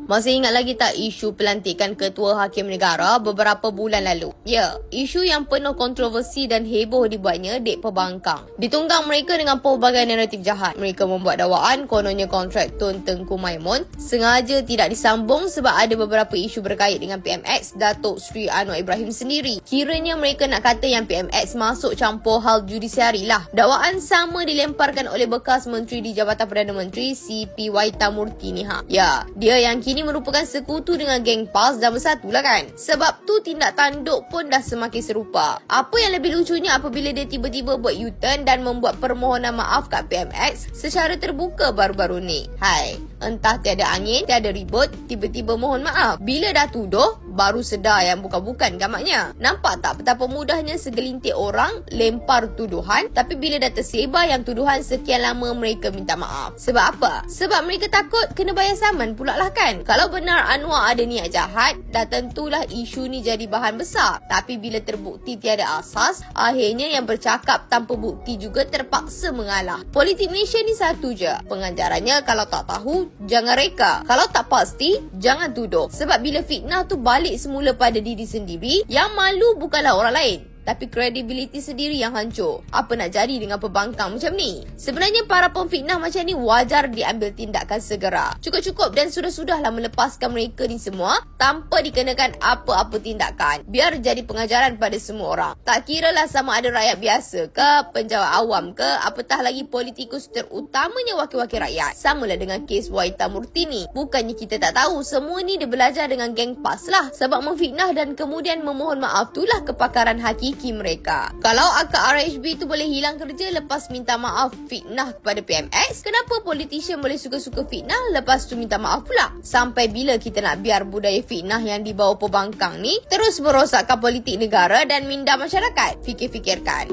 Masih ingat lagi tak isu pelantikan Ketua Hakim Negara beberapa bulan lalu? Ya, isu yang penuh kontroversi dan heboh dibuatnya dek pembangkang. Ditunggang mereka dengan pelbagai naratif jahat. Mereka membuat dakwaan kononnya kontrak Tun Tengku Maimun sengaja tidak disambung sebab ada beberapa isu berkait dengan PMX Datuk Seri Anwar Ibrahim sendiri. Kiranya mereka nak kata yang PMX masuk campur hal judisiari lah. Dakwaan sama dilemparkan oleh bekas Menteri di Jabatan Perdana Menteri CP Waitamurti ni ha. Ya, dia yang kini merupakan sekutu dengan geng PAS dan bersatulah kan. Sebab tu tindak tanduk pun dah semakin serupa. Apa yang lebih lucunya apabila dia tiba-tiba buat U-turn dan membuat permohonan maaf kat PMX secara terbuka baru-baru ni. Hai, entah tiada angin, tiada ribut, tiba-tiba mohon maaf. Bila dah tuduh, baru sedar yang bukan-bukan gamaknya. Nampak tak betapa mudahnya segelintir orang lempar tuduhan, tapi bila dah tersebar yang tuduhan sekian lama mereka minta maaf. Sebab apa? Sebab mereka takut kena bayar saman pula lah kan. Kalau benar Anwar ada niat jahat, dah tentulah isu ni jadi bahan besar. Tapi bila terbukti tiada asas, akhirnya yang bercakap tanpa bukti juga terpaksa mengalah. Politik Malaysia ni satu je. Pengajarannya kalau tak tahu, jangan reka. Kalau tak pasti, jangan tuduh. Sebab bila fitnah tu balik semula pada diri sendiri, yang malu bukanlah orang lain, tapi kredibiliti sendiri yang hancur. Apa nak jadi dengan pembangkang macam ni? Sebenarnya para pemfitnah macam ni wajar diambil tindakan segera. Cukup-cukup dan sudah-sudahlah melepaskan mereka ni semua tanpa dikenakan apa-apa tindakan. Biar jadi pengajaran pada semua orang. Tak kiralah sama ada rakyat biasa ke, penjawat awam ke, apatah lagi politikus terutamanya wakil-wakil rakyat. Samalah dengan kes Waitamurti ni. Bukannya kita tak tahu, semua ni dia belajar dengan geng PAS lah. Sebab memfitnah dan kemudian memohon maaf itulah kepakaran hakiki mereka. Kalau akak RHB tu boleh hilang kerja lepas minta maaf fitnah kepada PMX, kenapa politician boleh suka-suka fitnah lepas tu minta maaf pula? Sampai bila kita nak biar budaya fitnah yang dibawa pembangkang ni terus merosakkan politik negara dan minda masyarakat? Fikir-fikirkan.